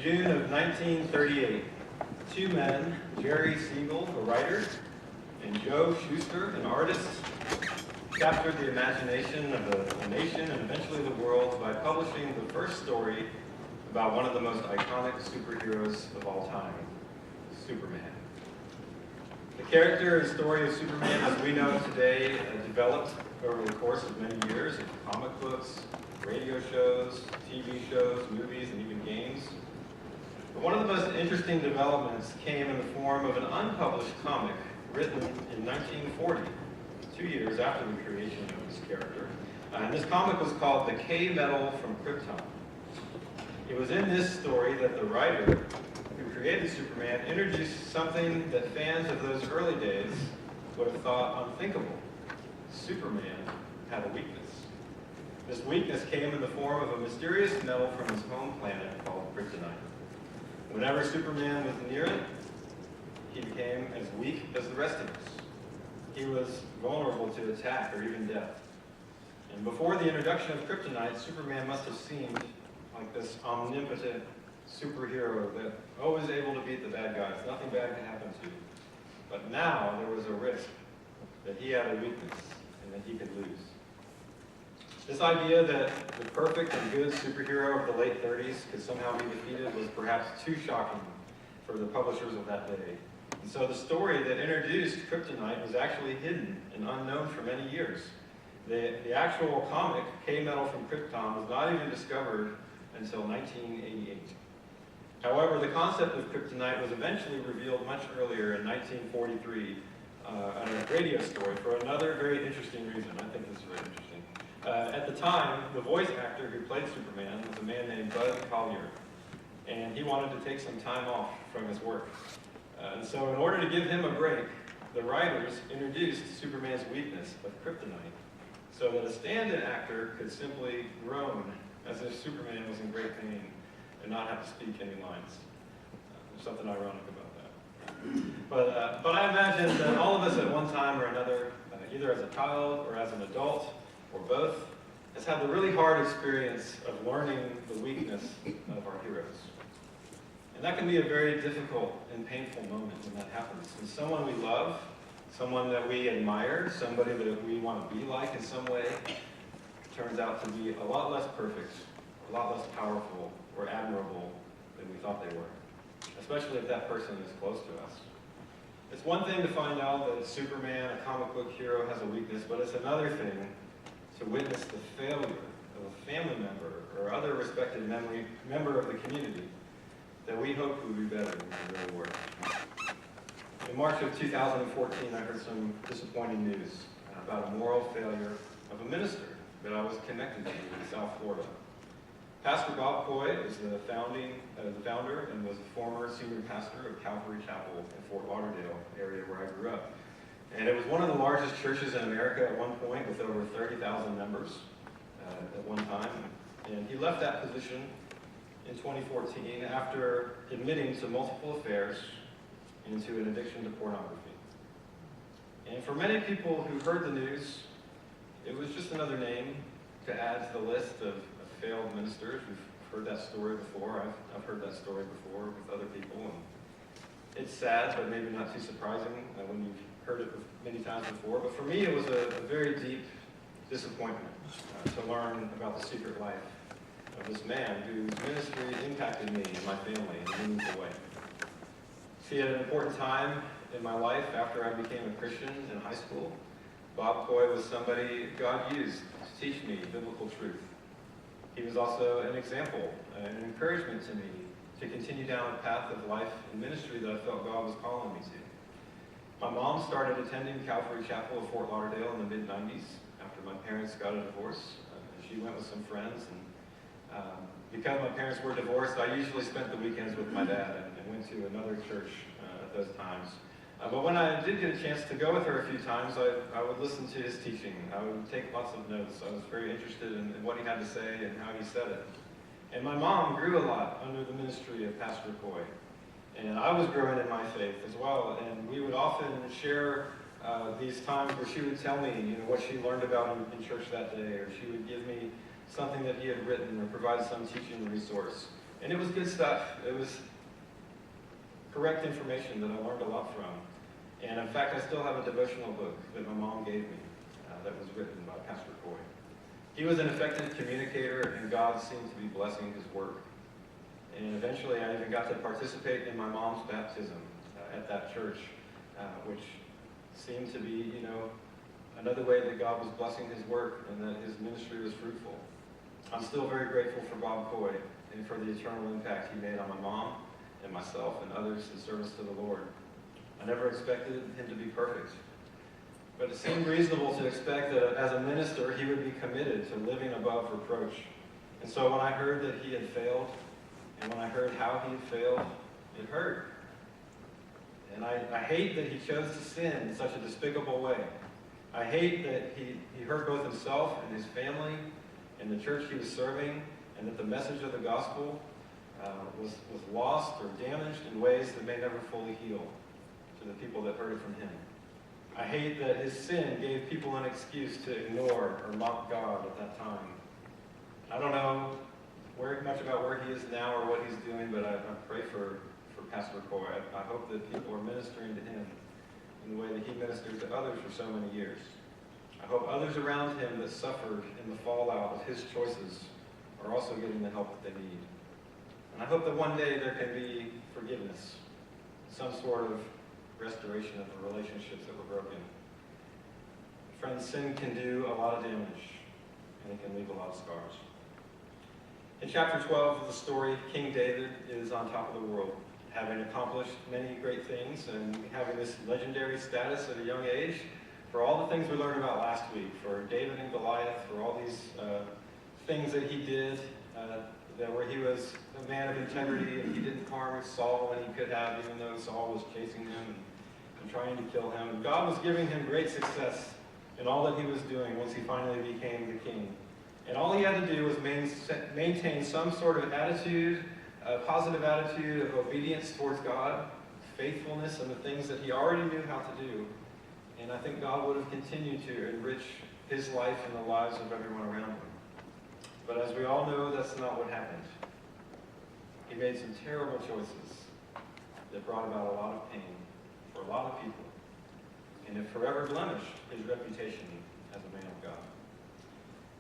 June of 1938, two men, Jerry Siegel, a writer, and Joe Shuster, an artist, captured the imagination of a nation and eventually the world by publishing the first story about one of the most iconic superheroes of all time, Superman. The character and story of Superman as we know it today developed over the course of many years in comic books, radio shows, TV shows, movies, and even games. But one of the most interesting developments came in the form of an unpublished comic written in 1940, 2 years after the creation of this character. And this comic was called The K-Metal from Krypton. It was in this story that the writer who created Superman introduced something that fans of those early days would have thought unthinkable. Superman had a weakness. This weakness came in the form of a mysterious metal from his home planet called Kryptonite. Whenever Superman was near it, he became as weak as the rest of us. He was vulnerable to attack or even death. And before the introduction of Kryptonite, Superman must have seemed like this omnipotent superhero that always able to beat the bad guys. Nothing bad could happen to you. But now there was a risk that he had a weakness and that he could lose. This idea that the perfect and good superhero of the late 30s could somehow be defeated was perhaps too shocking for the publishers of that day. And so the story that introduced Kryptonite was actually hidden and unknown for many years. The actual comic, K-Metal from Krypton, was not even discovered until 1988. However, the concept of Kryptonite was eventually revealed much earlier in 1943 on a radio story for another very interesting reason. I think this is very interesting. At the time, the voice actor who played Superman was a man named Buzz Collier, and he wanted to take some time off from his work. And so in order to give him a break, the writers introduced Superman's weakness of kryptonite so that a stand-in actor could simply groan as if Superman was in great pain and not have to speak any lines. There's something ironic about that. But I imagine that all of us at one time or another, either as a child or as an adult, or both, has had the really hard experience of learning the weakness of our heroes. And that can be a very difficult and painful moment when that happens. When someone we love, someone that we admire, somebody that we want to be like in some way, turns out to be a lot less perfect, a lot less powerful, or admirable than we thought they were, especially if that person is close to us. It's one thing to find out that Superman, a comic book hero, has a weakness, but it's another thing to witness the failure of a family member or other respected member of the community that we hoped would be better than they really were. In March of 2014, I heard some disappointing news about a moral failure of a minister that I was connected to in South Florida. Pastor Bob Coy is the founder and was a former senior pastor of Calvary Chapel in Fort Lauderdale area where I grew up. And it was one of the largest churches in America at one point with over 30,000 members at one time. And he left that position in 2014 after admitting to multiple affairs and to an addiction to pornography. And for many people who heard the news, it was just another name to add to the list of failed ministers. We've heard that story before. I've heard that story before with other people. And it's sad, but maybe not too surprising when you've heard it many times before. But for me, it was a very deep disappointment to learn about the secret life of this man whose ministry impacted me and my family in a meaningful way. See, at an important time in my life after I became a Christian in high school, Bob Coy was somebody God used to teach me biblical truth. He was also an example, an encouragement to me to continue down a path of life and ministry that I felt God was calling me to. My mom started attending Calvary Chapel of Fort Lauderdale in the mid-90s after my parents got a divorce. She went with some friends, and because my parents were divorced, I usually spent the weekends with my dad and went to another church at those times. But when I did get a chance to go with her a few times, I would listen to his teaching. I would take lots of notes. I was very interested in what he had to say and how he said it. And my mom grew a lot under the ministry of Pastor Coy. And I was growing in my faith as well. And we would often share these times where she would tell me, what she learned about in church that day, or she would give me something that he had written or provide some teaching resource. And it was good stuff. It was correct information that I learned a lot from. And in fact, I still have a devotional book that my mom gave me that was written by Pastor Coy. He was an effective communicator, and God seemed to be blessing his work. And eventually, I even got to participate in my mom's baptism at that church, which seemed to be, another way that God was blessing his work and that his ministry was fruitful. I'm still very grateful for Bob Coy and for the eternal impact he made on my mom and myself and others in service to the Lord. I never expected him to be perfect, but it seemed reasonable to expect that as a minister he would be committed to living above reproach. And so when I heard that he had failed, and when I heard how he had failed, it hurt. And I hate that he chose to sin in such a despicable way. I hate that he hurt both himself and his family and the church he was serving, and that the message of the gospel was lost or damaged in ways that may never fully heal to the people that heard it from him. I hate that his sin gave people an excuse to ignore or mock God at that time. I don't know much about where he is now or what he's doing, but I pray for Pastor Coy. I hope that people are ministering to him in the way that he ministered to others for so many years. I hope others around him that suffered in the fallout of his choices are also getting the help that they need. And I hope that one day there can be forgiveness, some sort of restoration of the relationships that were broken. Friends, sin can do a lot of damage, and it can leave a lot of scars. In chapter 12 of the story, King David is on top of the world, having accomplished many great things and having this legendary status at a young age for all the things we learned about last week, for David and Goliath, for all these things that he did, where he was a man of integrity and he didn't harm Saul when he could have, even though Saul was chasing him and trying to kill him. And God was giving him great success in all that he was doing once he finally became the king. And all he had to do was maintain some sort of attitude, a positive attitude of obedience towards God, faithfulness, and the things that he already knew how to do. And I think God would have continued to enrich his life and the lives of everyone around him. But as we all know, that's not what happened. He made some terrible choices that brought about a lot of pain for a lot of people, and it forever blemished his reputation as a man of God.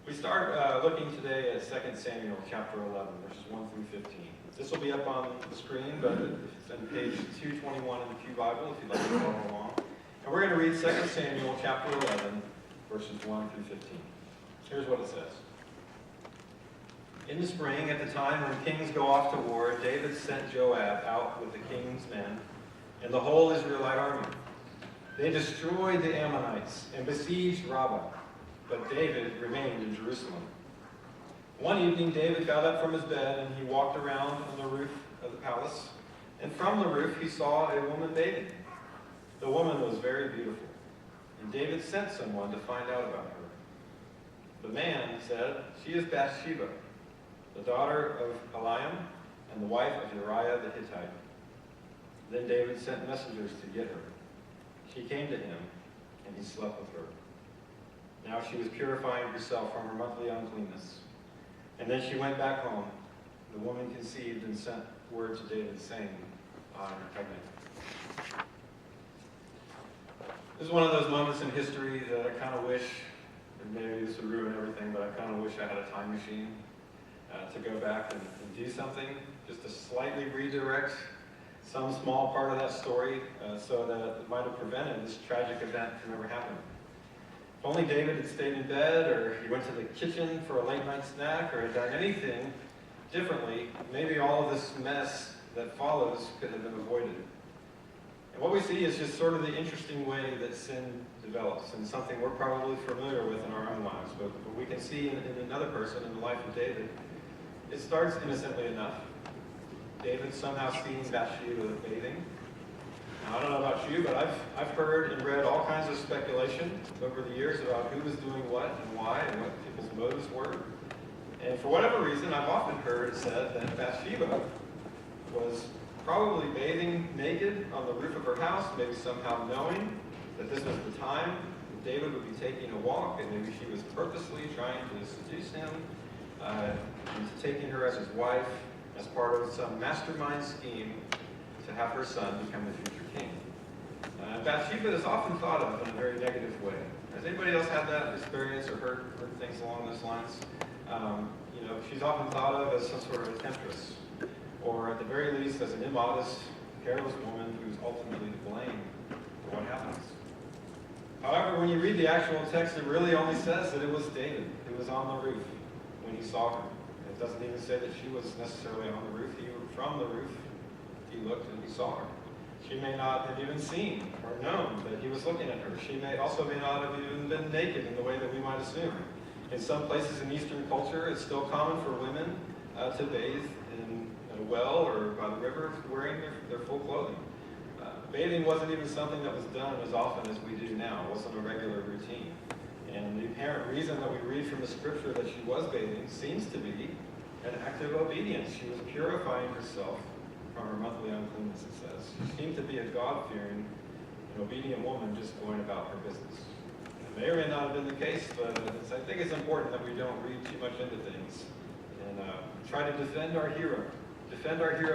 We start looking today at 2 Samuel chapter 11, verses 1 through 15. This will be up on the screen, but it's on page 221 in the Pew Bible if you'd like to follow along. And we're going to read 2 Samuel chapter 11, verses 1 through 15. Here's what it says. In the spring, at the time when kings go off to war, David sent Joab out with the king's men and the whole Israelite army. They destroyed the Ammonites and besieged Rabbah, but David remained in Jerusalem. One evening, David got up from his bed and he walked around on the roof of the palace. And from the roof, he saw a woman bathing. The woman was very beautiful, and David sent someone to find out about her. The man said, "She is Bathsheba, the daughter of Eliam and the wife of Uriah the Hittite." Then David sent messengers to get her. She came to him, and he slept with her. Now she was purifying herself from her monthly uncleanness. And then she went back home. The woman conceived and sent word to David, saying, "I am pregnant." This is one of those moments in history that I kind of wish, and maybe this would ruin everything, but I kind of wish I had a time machine to go back and do something, just to slightly redirect some small part of that story so that it might have prevented this tragic event from ever happening. If only David had stayed in bed, or he went to the kitchen for a late night snack, or had done anything differently, maybe all of this mess that follows could have been avoided. And what we see is just sort of the interesting way that sin develops, and something we're probably familiar with in our own lives, but we can see in another person in the life of David. It starts innocently enough. David somehow seeing Bathsheba bathing. Now, I don't know about you, but I've heard and read all kinds of speculation over the years about who was doing what and why and what people's motives were. And for whatever reason, I've often heard it said that Bathsheba was probably bathing naked on the roof of her house, maybe somehow knowing that this was the time that David would be taking a walk, and maybe she was purposely trying to seduce him into taking her as his wife, as part of some mastermind scheme to have her son become the future king. Bathsheba is often thought of in a very negative way. Has anybody else had that experience or heard things along those lines? She's often thought of as some sort of a temptress, or at the very least as an immodest, careless woman who's ultimately to blame for what happens. However, when you read the actual text, it really only says that it was David who was on the roof when he saw her. It doesn't even say that she was necessarily on the roof. From the roof, he looked and he saw her. She may not have even seen or known that he was looking at her. She may not have even been naked in the way that we might assume. In some places in Eastern culture, it's still common for women to bathe at a well or by the river wearing their full clothing. Bathing wasn't even something that was done as often as we do now. It wasn't a regular routine. And the apparent reason that we read from the scripture that she was bathing seems to be an act of obedience. She was purifying herself from her monthly uncleanness, it says. She seemed to be a God-fearing and obedient woman just going about her business. It may or may not have been the case, but I think it's important that we don't read too much into things and try to defend our hero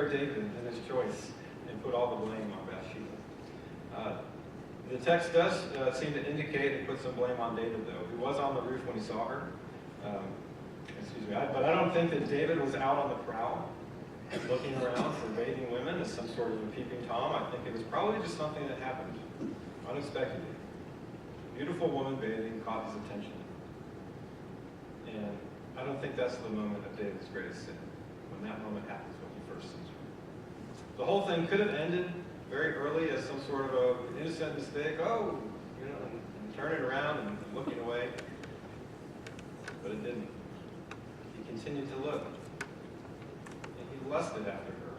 David and his choice, and put all the blame on Bathsheba. The text does seem to indicate and put some blame on David, though. He was on the roof when he saw her. But I don't think that David was out on the prowl looking around for bathing women as some sort of a peeping Tom. I think it was probably just something that happened unexpectedly. A beautiful woman bathing caught his attention. And I don't think that's the moment of David's greatest sin, when that moment happens when he first sees her. The whole thing could have ended very early as some sort of an innocent mistake, and turning around and looking away. But it didn't. He continued to look. And he lusted after her,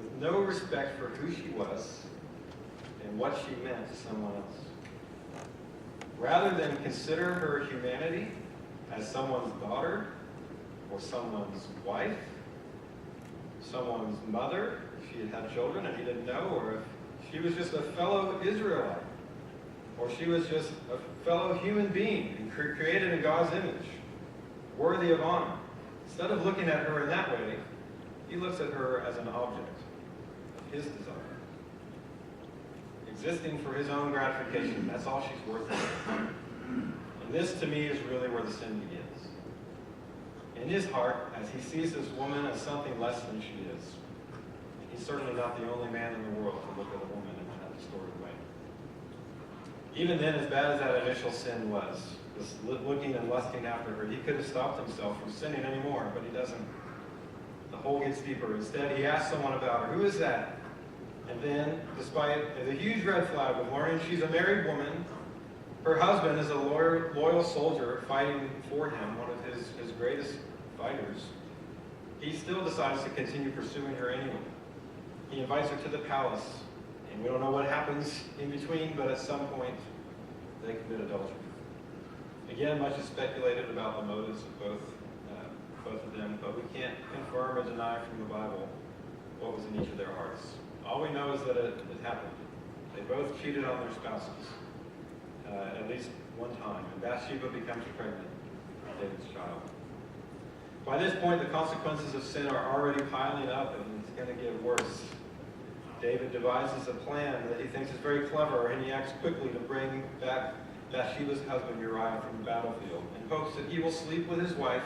with no respect for who she was and what she meant to someone else. Rather than consider her humanity as someone's daughter, or someone's wife, someone's mother, if she had children and he didn't know, or if she was just a fellow Israelite, or she was just a fellow human being created in God's image, worthy of honor. Instead of looking at her in that way, he looks at her as an object of his desire, existing for his own gratification. That's all she's worth. And this, to me, is really where the sin begins. In his heart, as he sees this woman as something less than she is, and he's certainly not the only man in the world to look at a woman in that distorted way. Even then, as bad as that initial sin was, this looking and lusting after her, he could have stopped himself from sinning anymore, but he doesn't. The hole gets deeper. Instead, he asks someone about her. Who is that? And then, despite the huge red flag of learning she's a married woman, her husband is a loyal soldier fighting for him, one of his greatest fighters, he still decides to continue pursuing her anyway. He invites her to the palace, and we don't know what happens in between, but at some point, they commit adultery. Again, much is speculated about the motives of both of them, but we can't confirm or deny from the Bible what was in each of their hearts. All we know is that it happened. They both cheated on their spouses at least one time, and Bathsheba becomes pregnant with David's child. By this point, the consequences of sin are already piling up, and it's going to get worse. David devises a plan that he thinks is very clever, and he acts quickly to bring back Bathsheba's husband Uriah from the battlefield, in hopes that he will sleep with his wife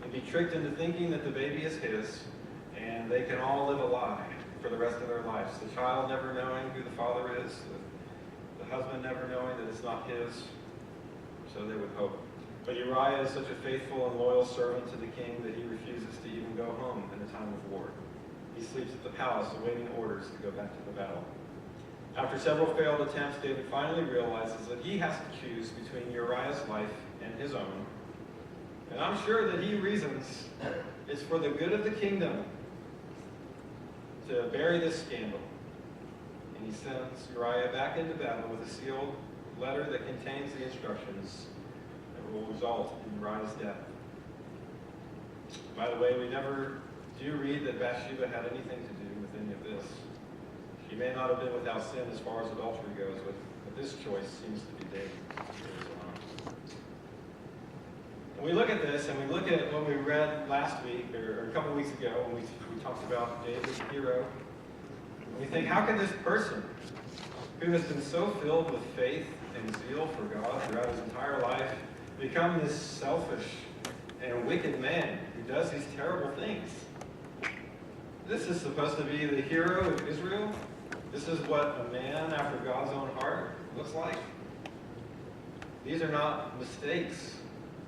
and be tricked into thinking that the baby is his, and they can all live a lie for the rest of their lives. The child never knowing who the father is, the husband never knowing that it's not his, so they would hope. But Uriah is such a faithful and loyal servant to the king that he refuses to even go home in a time of war. He sleeps at the palace, awaiting orders to go back to the battle. After several failed attempts, David finally realizes that he has to choose between Uriah's life and his own. And I'm sure that he reasons it's for the good of the kingdom to bury this scandal. And he sends Uriah back into battle with a sealed letter that contains the instructions that will result in Uriah's death. By the way, we never do read that Bathsheba had anything to do with any of this. She may not have been without sin as far as adultery goes, but this choice seems to be David's. And we look at this, and we look at what we read last week, or a couple weeks ago, when we talked about David, the hero. And we think, how can this person, who has been so filled with faith and zeal for God throughout his entire life, become this selfish and wicked man who does these terrible things? This is supposed to be the hero of Israel? This is what a man after God's own heart looks like? These are not mistakes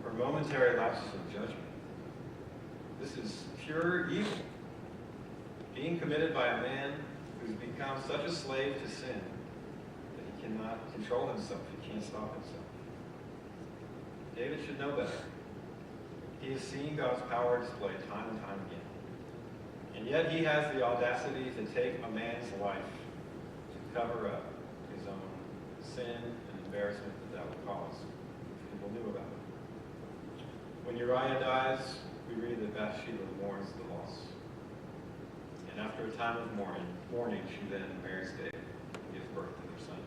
or momentary lapses of judgment. This is pure evil, being committed by a man who's become such a slave to sin that he cannot control himself, he can't stop himself. David should know better. He has seen God's power displayed time and time again. And yet he has the audacity to take a man's life to cover up his own sin and embarrassment that would cause if people knew about it. When Uriah dies, we read that Bathsheba mourns the loss. And after a time of mourning, she then marries David and gives birth to their son.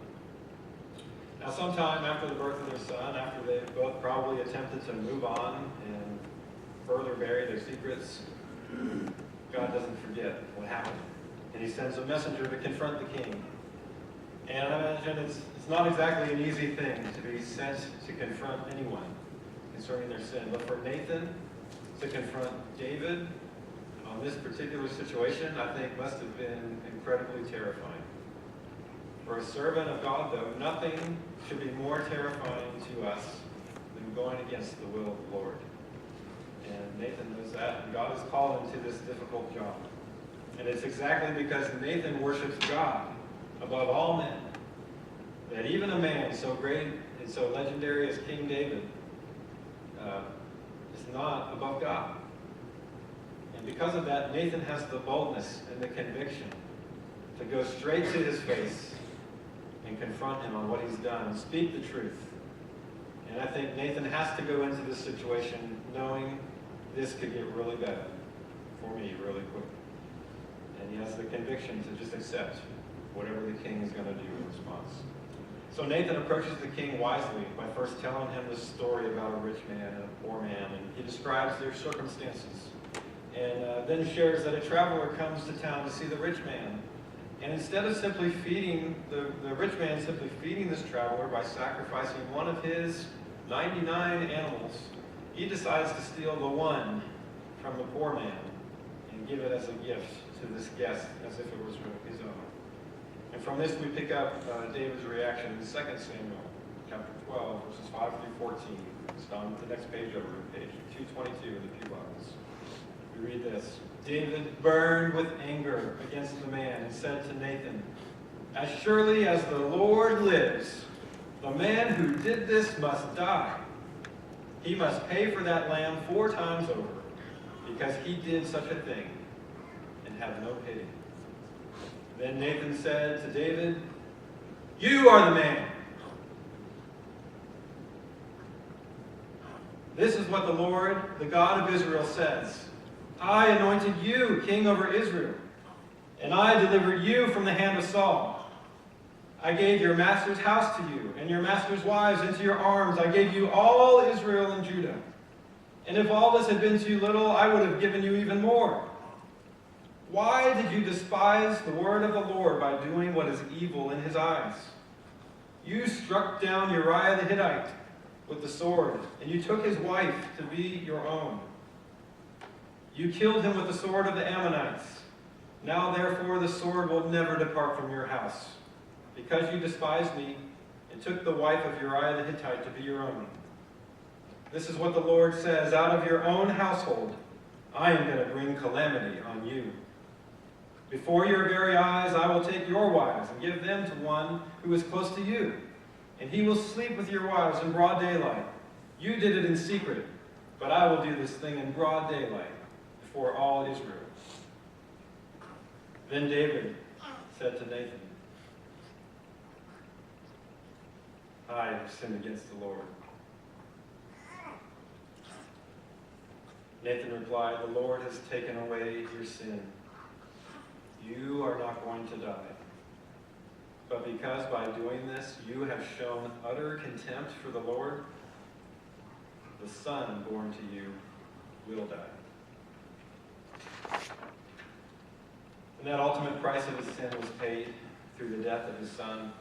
Now, sometime after the birth of their son, after they've both probably attempted to move on and further bury their secrets, God doesn't forget what happened. And he sends a messenger to confront the king. And I imagine it's not exactly an easy thing to be sent to confront anyone concerning their sin. But for Nathan to confront David on this particular situation, I think must have been incredibly terrifying. For a servant of God, though, nothing should be more terrifying to us than going against the will of the Lord. And Nathan knows that, and God has called him to this difficult job. And it's exactly because Nathan worships God above all men that even a man so great and so legendary as King David is not above God. And because of that, Nathan has the boldness and the conviction to go straight to his face and confront him on what he's done and speak the truth. And I think Nathan has to go into this situation knowing this could get really bad for me really quick. And he has the conviction to just accept whatever the king is going to do in response. So Nathan approaches the king wisely by first telling him the story about a rich man and a poor man, and he describes their circumstances. And then shares that a traveler comes to town to see the rich man. And instead of simply feeding, the rich man simply feeding this traveler by sacrificing one of his 99 animals, he decides to steal the one from the poor man and give it as a gift to this guest as if it was his own. And from this we pick up David's reaction in 2 Samuel chapter 12, verses 5 through 14. It's on the next page over, page 222 in the Pew Bibles. We read this. David burned with anger against the man and said to Nathan, "As surely as the Lord lives, the man who did this must die. He must pay for that lamb 4 times over, because he did such a thing and have no pity." Then Nathan said to David, "You are the man. This is what the Lord, the God of Israel, says. I anointed you king over Israel, and I delivered you from the hand of Saul. I gave your master's house to you, and your master's wives into your arms. I gave you all Israel and Judah. And if all this had been too little, I would have given you even more. Why did you despise the word of the Lord by doing what is evil in his eyes? You struck down Uriah the Hittite with the sword, and you took his wife to be your own. You killed him with the sword of the Ammonites. Now therefore the sword will never depart from your house, because you despised me and took the wife of Uriah the Hittite to be your own. This is what the Lord says, out of your own household I am going to bring calamity on you. Before your very eyes I will take your wives and give them to one who is close to you, and he will sleep with your wives in broad daylight. You did it in secret, but I will do this thing in broad daylight before all Israel." Then David said to Nathan, "I have sinned against the Lord." Nathan replied, "The Lord has taken away your sin. You are not going to die. But because by doing this you have shown utter contempt for the Lord, the son born to you will die. And that ultimate price of his sin was paid through the death of his son.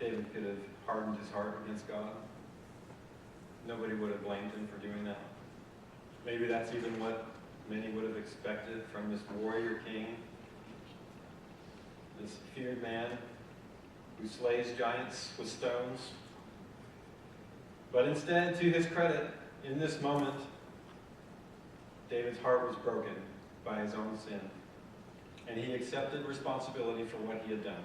David could have hardened his heart against God. Nobody would have blamed him for doing that. Maybe that's even what many would have expected from this warrior king, this feared man who slays giants with stones. But instead, to his credit, in this moment, David's heart was broken by his own sin, and he accepted responsibility for what he had done.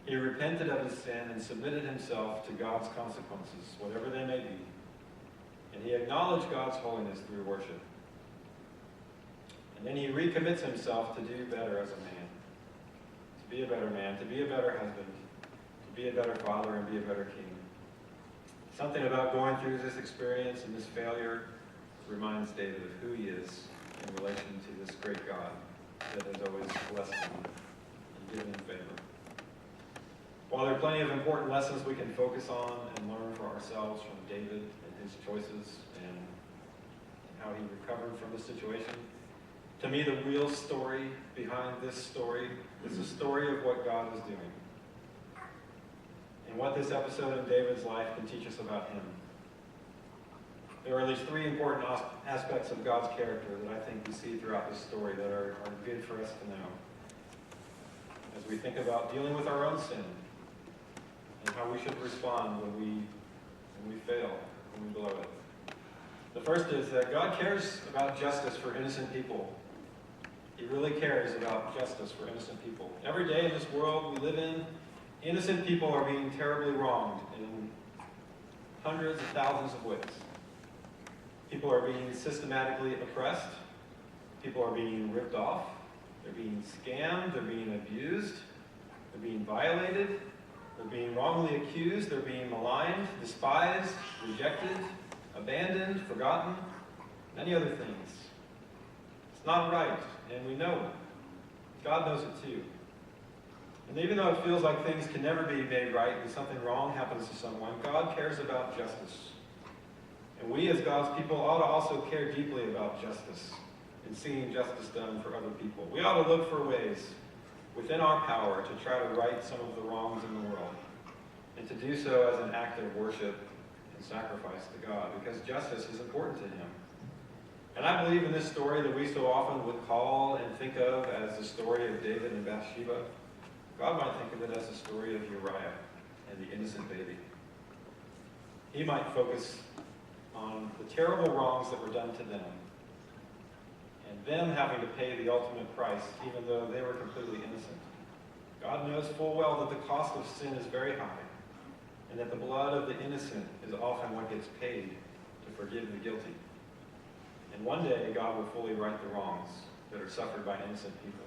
He repented of his sin and submitted himself to God's consequences, whatever they may be, and he acknowledged God's holiness through worship. And then he recommits himself to do better as a man, to be a better man, to be a better husband, to be a better father, and be a better king. Something about going through this experience and this failure reminds David of who he is in relation to this great God that has always blessed him and given him favor. While there are plenty of important lessons we can focus on and learn for ourselves from David and his choices and how he recovered from the situation, to me the real story behind this story is the story of what God is doing and what this episode in David's life can teach us about him. There are at least three important aspects of God's character that I think we see throughout this story that are good for us to know as we think about dealing with our own sin and how we should respond when we fail, when we blow it. The first is that God cares about justice for innocent people. He really cares about justice for innocent people. Every day in this world we live in, innocent people are being terribly wronged in hundreds of thousands of ways. People are being systematically oppressed. People are being ripped off. They're being scammed. They're being abused. They're being violated. They're being wrongly accused. They're being maligned, despised, rejected, abandoned, forgotten, many other things. It's not right, and we know it. God knows it too. And even though it feels like things can never be made right and something wrong happens to someone, God cares about justice. And we as God's people ought to also care deeply about justice and seeing justice done for other people. We ought to look for ways within our power to try to right some of the wrongs in the world and to do so as an act of worship and sacrifice to God, because justice is important to him. And I believe in this story that we so often would call and think of as the story of David and Bathsheba, God might think of it as the story of Uriah and the innocent baby. He might focus on the terrible wrongs that were done to them and them having to pay the ultimate price even though they were completely innocent. God knows full well that the cost of sin is very high and that the blood of the innocent is often what gets paid to forgive the guilty. And one day God will fully right the wrongs that are suffered by innocent people.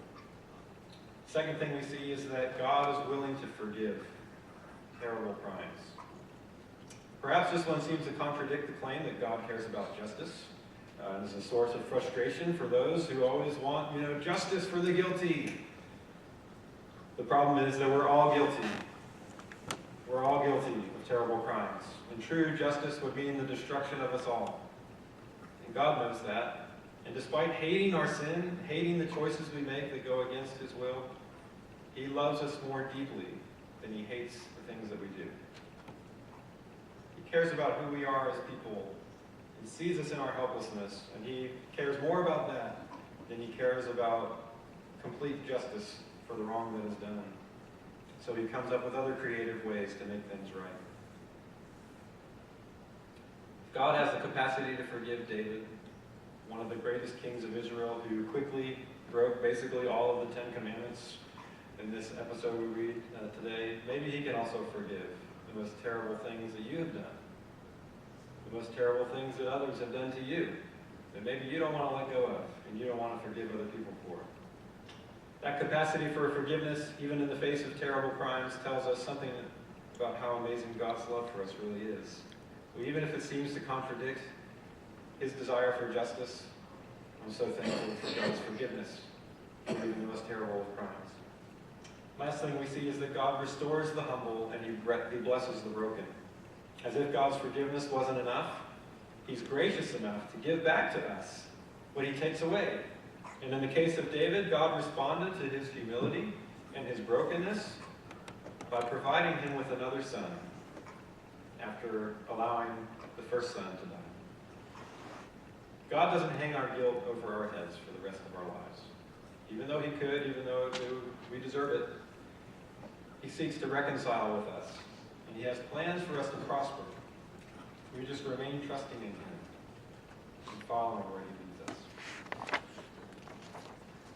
Second thing we see is that God is willing to forgive terrible crimes. Perhaps this one seems to contradict the claim that God cares about justice. And is a source of frustration for those who always want, justice for the guilty. The problem is that we're all guilty. We're all guilty of terrible crimes. And true justice would mean the destruction of us all. And God knows that. And despite hating our sin, hating the choices we make that go against his will, he loves us more deeply than he hates the things that we do. He cares about who we are as people. He sees us in our helplessness, and he cares more about that than he cares about complete justice for the wrong that is done. So he comes up with other creative ways to make things right. God has the capacity to forgive David, one of the greatest kings of Israel, who quickly broke basically all of the Ten Commandments in this episode we read today. Maybe he can also forgive the most terrible things that you have done, the most terrible things that others have done to you, that maybe you don't want to let go of, and you don't want to forgive other people for. That capacity for forgiveness, even in the face of terrible crimes, tells us something about how amazing God's love for us really is. So even if it seems to contradict his desire for justice, I'm so thankful for God's forgiveness for even the most terrible of crimes. Last thing we see is that God restores the humble and he blesses the broken. As if God's forgiveness wasn't enough, he's gracious enough to give back to us what he takes away. And in the case of David, God responded to his humility and his brokenness by providing him with another son after allowing the first son to die. God doesn't hang our guilt over our heads for the rest of our lives. Even though he could, even though we deserve it, he seeks to reconcile with us. And he has plans for us to prosper. We just remain trusting in him and following where he leads us.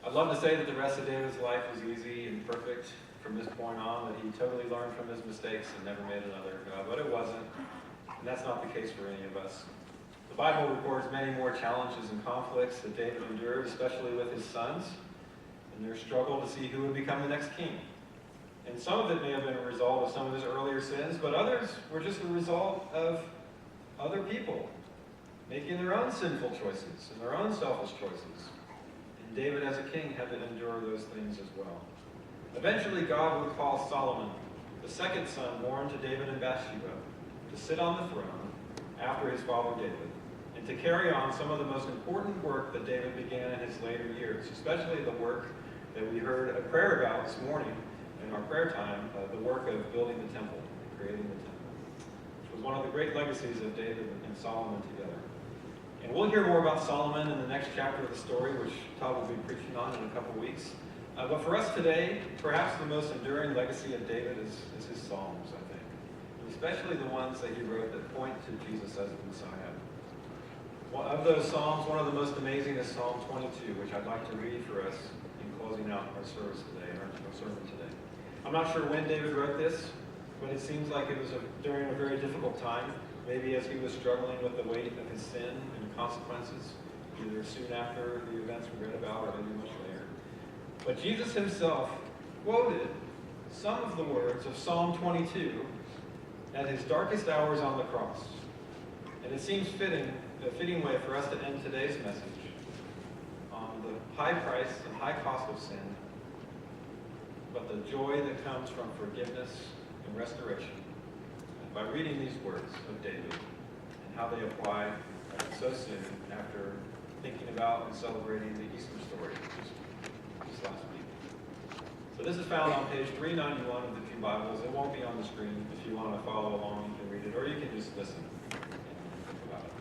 I'd love to say that the rest of David's life was easy and perfect from this point on, that he totally learned from his mistakes and never made another, but it wasn't. And that's not the case for any of us. The Bible records many more challenges and conflicts that David endured, especially with his sons, and their struggle to see who would become the next king. And some of it may have been a result of some of his earlier sins, but others were just a result of other people making their own sinful choices and their own selfish choices. And David, as a king, had to endure those things as well. Eventually, God would call Solomon, the second son born to David and Bathsheba, to sit on the throne after his father David, and to carry on some of the most important work that David began in his later years, especially the work that we heard a prayer about this morning in our prayer time, the work of building the temple and creating the temple, which was one of the great legacies of David and Solomon together. And we'll hear more about Solomon in the next chapter of the story, which Todd will be preaching on in a couple weeks. But for us today, perhaps the most enduring legacy of David is his Psalms, I think. And especially the ones that he wrote that point to Jesus as the Messiah. One of those Psalms, one of the most amazing is Psalm 22, which I'd like to read for us in closing out our service today, our sermon today. I'm not sure when David wrote this, but it seems like it was during a very difficult time, maybe as he was struggling with the weight of his sin and the consequences, either soon after the events we read about or maybe much later. But Jesus himself quoted some of the words of Psalm 22 at his darkest hours on the cross. And it seems a fitting way for us to end today's message on the high price and high cost of sin, but the joy that comes from forgiveness and restoration, by reading these words of David and how they apply so soon after thinking about and celebrating the Easter story just last week. So this is found on page 391 of the Pew Bibles. It won't be on the screen. If you want to follow along, you can read it, or you can just listen and think about it.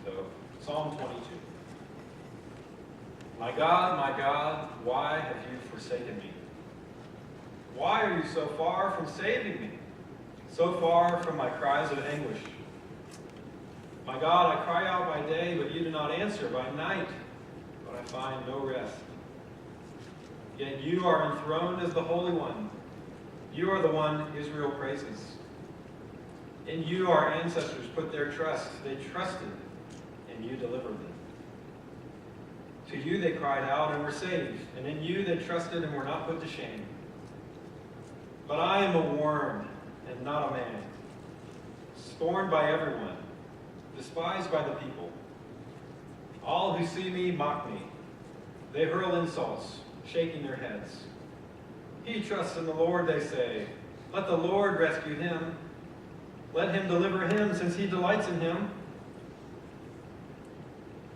So, Psalm 22. My God, why have you forsaken me? Why are you so far from saving me? So far from my cries of anguish? My God, I cry out by day, but you do not answer. By night, but I find no rest. Yet you are enthroned as the Holy One. You are the one Israel praises. In you our ancestors put their trust. They trusted, and you delivered them. To you they cried out and were saved, and in you they trusted and were not put to shame. But I am a worm and not a man, scorned by everyone, despised by the people. All who see me mock me. They hurl insults, shaking their heads. He trusts in the Lord, they say. Let the Lord rescue him. Let him deliver him, since he delights in him.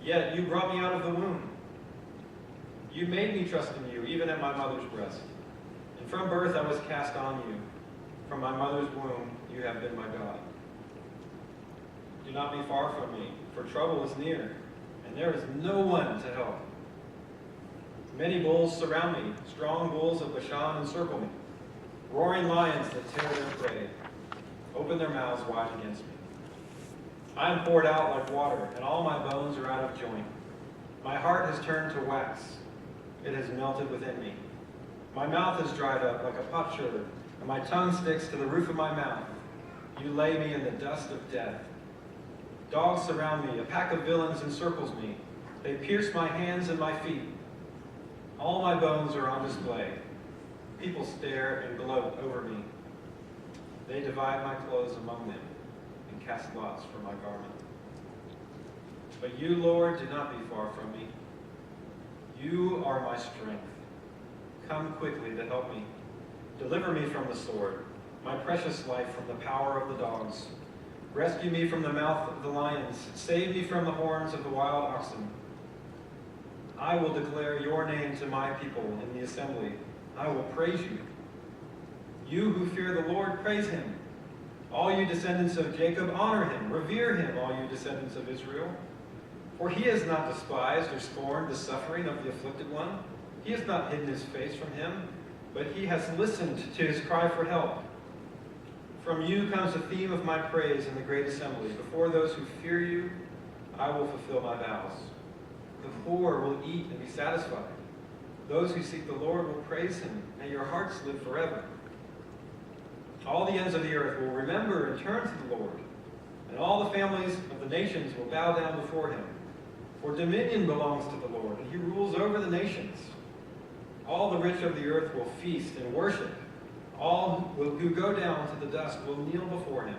Yet you brought me out of the womb. You made me trust in you, even at my mother's breast. And from birth I was cast on you. From my mother's womb you have been my God. Do not be far from me, for trouble is near, and there is no one to help. Many bulls surround me, strong bulls of Bashan encircle me, roaring lions that tear their prey, open their mouths wide against me. I am poured out like water, and all my bones are out of joint. My heart has turned to wax. It has melted within me. My mouth is dried up like a potsherd, and my tongue sticks to the roof of my mouth. You lay me in the dust of death. Dogs surround me. A pack of villains encircles me. They pierce my hands and my feet. All my bones are on display. People stare and gloat over me. They divide my clothes among them and cast lots for my garment. But you, Lord, do not be far from me. You are my strength. Come quickly to help me. Deliver me from the sword, my precious life from the power of the dogs. Rescue me from the mouth of the lions. Save me from the horns of the wild oxen. I will declare your name to my people in the assembly. I will praise you. You who fear the Lord, praise him. All you descendants of Jacob, honor him. Revere him, all you descendants of Israel. For he has not despised or scorned the suffering of the afflicted one. He has not hidden his face from him, but he has listened to his cry for help. From you comes the theme of my praise in the great assembly. Before those who fear you, I will fulfill my vows. The poor will eat and be satisfied. Those who seek the Lord will praise him. May your hearts live forever. All the ends of the earth will remember and turn to the Lord, and all the families of the nations will bow down before him. For dominion belongs to the Lord, and he rules over the nations. All the rich of the earth will feast and worship. All who go down to the dust will kneel before him,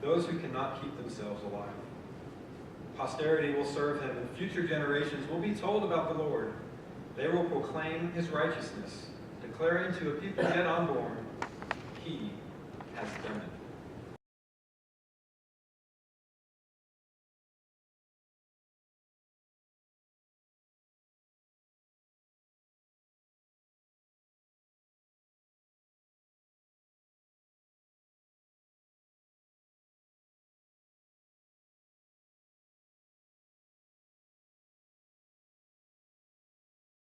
those who cannot keep themselves alive. Posterity will serve him, and future generations will be told about the Lord. They will proclaim his righteousness, declaring to a people yet unborn, he has done it.